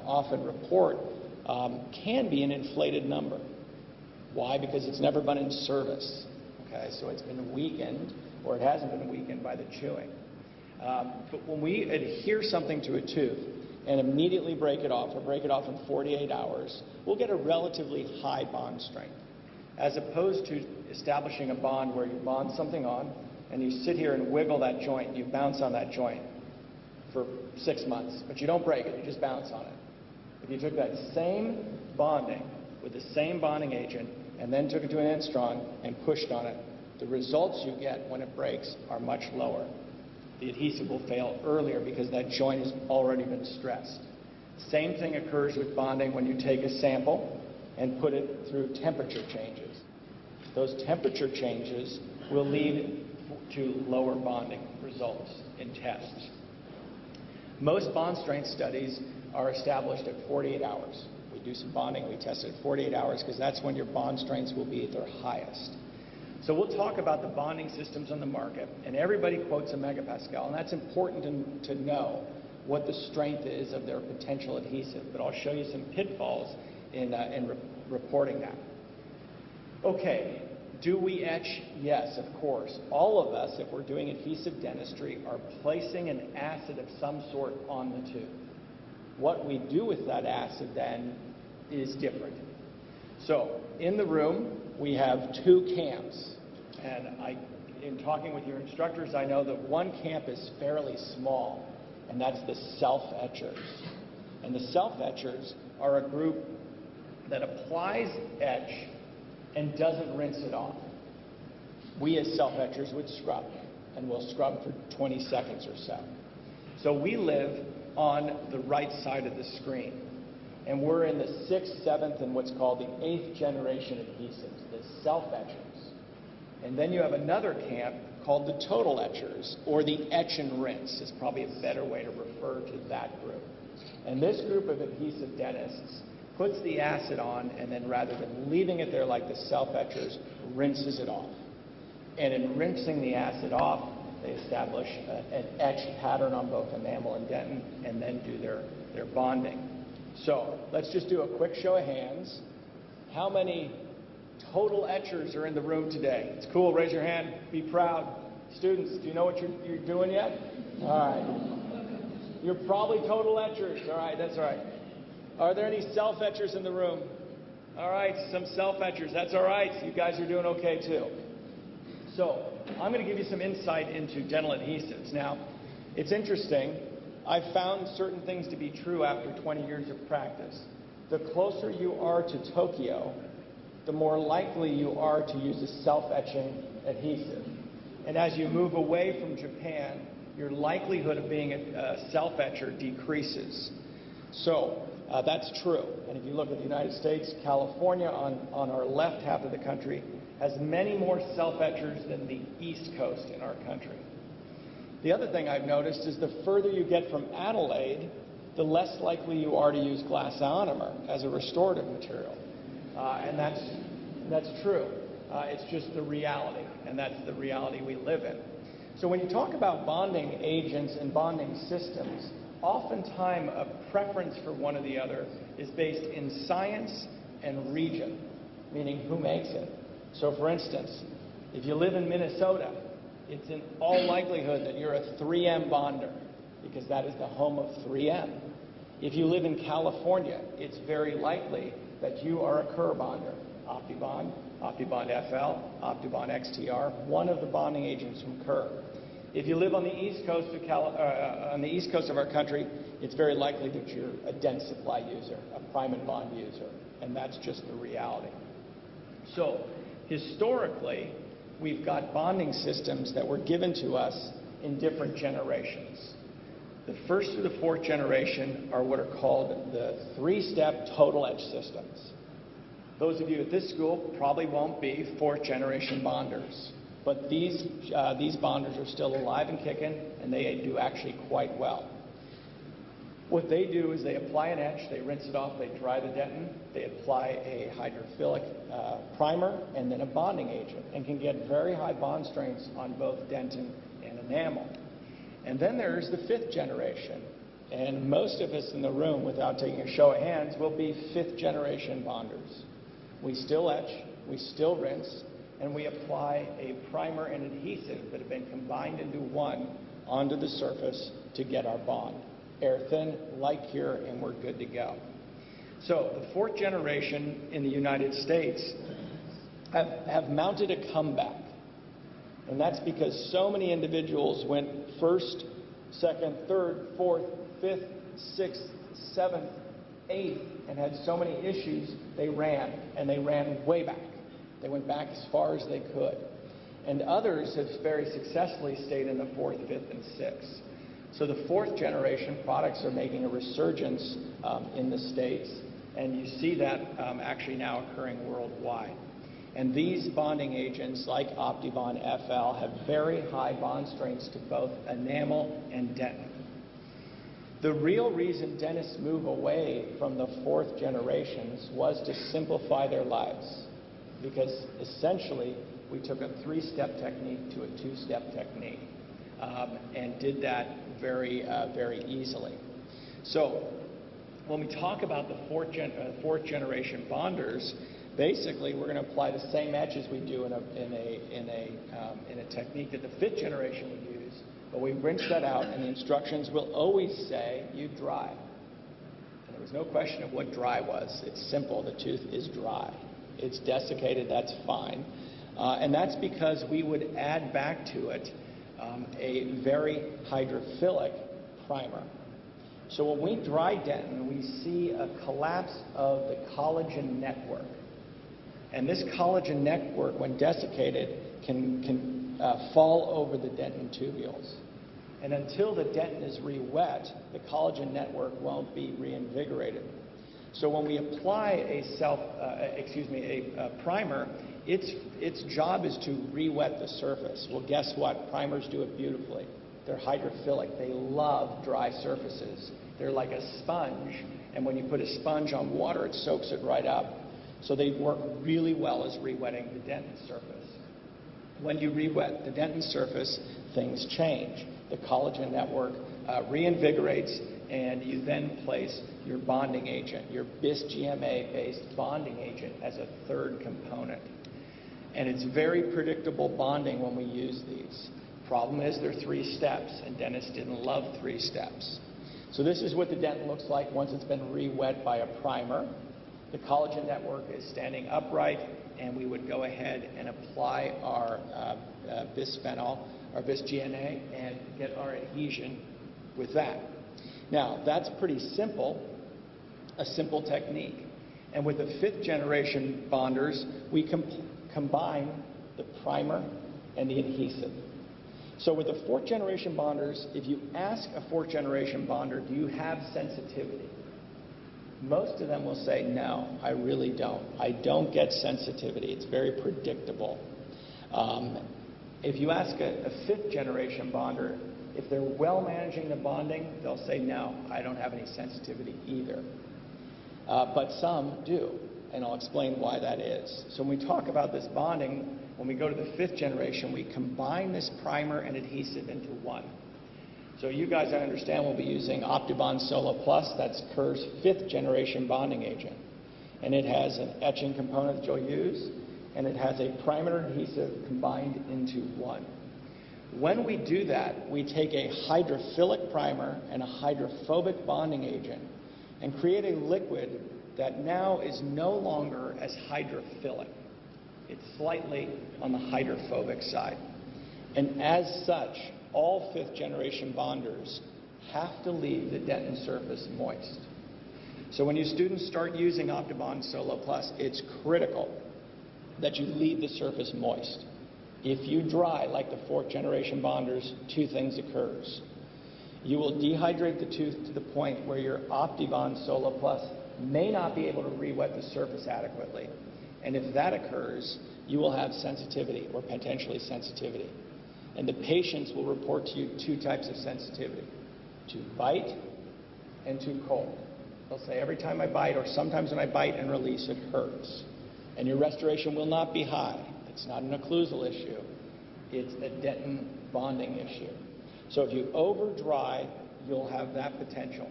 often report can be an inflated number. Why? Because it's never been in service. Okay, so it's been weakened, or it hasn't been weakened by the chewing. But when we adhere something to a tooth and immediately break it off, or break it off in 48 hours, we'll get a relatively high bond strength, as opposed to establishing a bond where you bond something on, and you sit here and wiggle that joint, you bounce on that joint for 6 months, but you don't break it, you just bounce on it. If you took that same bonding with the same bonding agent and then took it to an Instrong and pushed on it, the results you get when it breaks are much lower. The adhesive will fail earlier because that joint has already been stressed. Same thing occurs with bonding when you take a sample and put it through temperature changes. Those temperature changes will lead to lower bonding results in tests. Most bond strength studies are established at 48 hours. We do some bonding, we test it at 48 hours because that's when your bond strengths will be at their highest. So we'll talk about the bonding systems on the market, and everybody quotes a megapascal, and that's important to know what the strength is of their potential adhesive, but I'll show you some pitfalls in reporting that. Okay, do we etch? Yes, of course. All of us, if we're doing adhesive dentistry, are placing an acid of some sort on the tooth. What we do with that acid then is different. So in the room, we have 2 camps, and in talking with your instructors, I know that one camp is fairly small, and that's the self-etchers. And the self-etchers are a group that applies etch and doesn't rinse it off. We as self-etchers would scrub, and we'll scrub for 20 seconds or so. So we live on the right side of the screen, and we're in the 6th, 7th, and what's called the 8th generation adhesives, the self-etchers. And then you have another camp called the total etchers, or the etch and rinse is probably a better way to refer to that group. And this group of adhesive dentists puts the acid on, and then rather than leaving it there like the self-etchers, rinses it off. And in rinsing the acid off, they establish an etch pattern on both enamel and dentin, and then do their bonding. So let's just do a quick show of hands. How many total etchers are in the room today? It's cool, raise your hand, be proud. Students, do you know what you're doing yet? All right. You're probably total etchers. All right, that's all right. Are there any self-etchers in the room? All right, some self-etchers. That's all right. You guys are doing okay too. So I'm going to give you some insight into dental adhesives. Now, it's interesting. I've found certain things to be true after 20 years of practice. The closer you are to Tokyo, the more likely you are to use a self-etching adhesive. And as you move away from Japan, your likelihood of being a self-etcher decreases. So that's true. And if you look at the United States, California on our left half of the country has many more self-etchers than the East Coast in our country. The other thing I've noticed is the further you get from Adelaide, the less likely you are to use glass ionomer as a restorative material. And that's true. It's just the reality, and that's the reality we live in. So when you talk about bonding agents and bonding systems, oftentimes a preference for one or the other is based in science and region, meaning who makes it. So for instance, if you live in Minnesota, it's in all likelihood that you're a 3M bonder, because that is the home of 3M. If you live in California, it's very likely that you are a Kerr bonder, Optibond, Optibond FL, Optibond XTR, one of the bonding agents from Kerr. If you live on the east coast of our country, it's very likely that you're a Dentsupply user, a Prime and Bond user, and that's just the reality. So historically, we've got bonding systems that were given to us in different generations. The 1st through the 4th generation are what are called the 3-step total etch systems. Those of you at this school probably won't be 4th generation bonders, but these bonders are still alive and kicking, and they do actually quite well. What they do is they apply an etch, they rinse it off, they dry the dentin, they apply a hydrophilic primer, and then a bonding agent, and can get very high bond strengths on both dentin and enamel. And then there's the 5th generation, And most of us in the room, without taking a show of hands, will be fifth-generation bonders. We still etch, we still rinse, and we apply a primer and adhesive that have been combined into one onto the surface to get our bond. Air thin, light cure, and we're good to go. So the fourth generation in the United States have mounted a comeback. And that's because so many individuals went first, second, third, fourth, fifth, sixth, seventh, eighth, and had so many issues, they ran, and they ran way back. They went back as far as they could. And others have very successfully stayed in the fourth, fifth, and sixth. So the fourth generation products are making a resurgence in the States, and you see that actually now occurring worldwide. And these bonding agents, like OptiBond FL, have very high bond strengths to both enamel and dentin. The real reason dentists move away from the fourth generations was to simplify their lives, because essentially we took a three-step technique to a two-step technique and did that very easily. So when we talk about the fourth generation bonders, basically we're going to apply the same etch as we do in a technique that the fifth generation would use, but we rinse that out, and the instructions will always say you dry. And there was no question of what dry was. It's simple. The tooth is dry. It's desiccated. That's fine. And that's because we would add back to it a very hydrophilic primer. So when we dry dentin, we see a collapse of the collagen network. And this collagen network, when desiccated, can fall over the dentin tubules. And until the dentin is re-wet, the collagen network won't be reinvigorated. So when we apply a primer, its job is to re-wet the surface. Well, guess what? Primers do it beautifully. They're hydrophilic. They love dry surfaces. They're like a sponge, and when you put a sponge on water, it soaks it right up. So they work really well as re-wetting the dentin surface. When you re-wet the dentin surface, things change. The collagen network reinvigorates, and you then place your bonding agent, your bis-GMA-based bonding agent, as a third component. And it's very predictable bonding when we use these. Problem is, they're 3 steps, and dentists didn't love 3 steps. So this is what the dentin looks like once it's been re-wet by a primer. The collagen network is standing upright, and we would go ahead and apply our bisphenol, our bis-GNA, and get our adhesion with that. Now, that's pretty simple, a simple technique. And with the 5th generation bonders, we combine the primer and the adhesive. So with the 4th generation bonders, if you ask a 4th generation bonder, do you have sensitivity? Most of them will say, no, I really don't. I don't get sensitivity. It's very predictable. If you ask a 5th generation bonder, if they're well managing the bonding, they'll say, no, I don't have any sensitivity either. But some do, and I'll explain why that is. So when we talk about this bonding, when we go to the 5th generation, we combine this primer and adhesive into one. So you guys, I understand, will be using OptiBond Solo Plus. That's Kerr's 5th generation bonding agent. And it has an etching component that you'll use, and it has a primer and adhesive combined into one. When we do that, we take a hydrophilic primer and a hydrophobic bonding agent and create a liquid that now is no longer as hydrophilic. It's slightly on the hydrophobic side. And as such, all 5th generation bonders have to leave the dentin surface moist. So when your students start using OptiBond Solo Plus, it's critical that you leave the surface moist. If you dry like the 4th generation bonders, 2 things occurs. You will dehydrate the tooth to the point where your OptiBond Solo Plus may not be able to re-wet the surface adequately. And if that occurs, you will have sensitivity or potentially sensitivity. And the patients will report to you 2 types of sensitivity: to bite and to cold. They'll say, every time I bite, or sometimes when I bite and release, it hurts. And your restoration will not be high. It's not an occlusal issue. It's a dentin bonding issue. So if you over dry, you'll have that potential.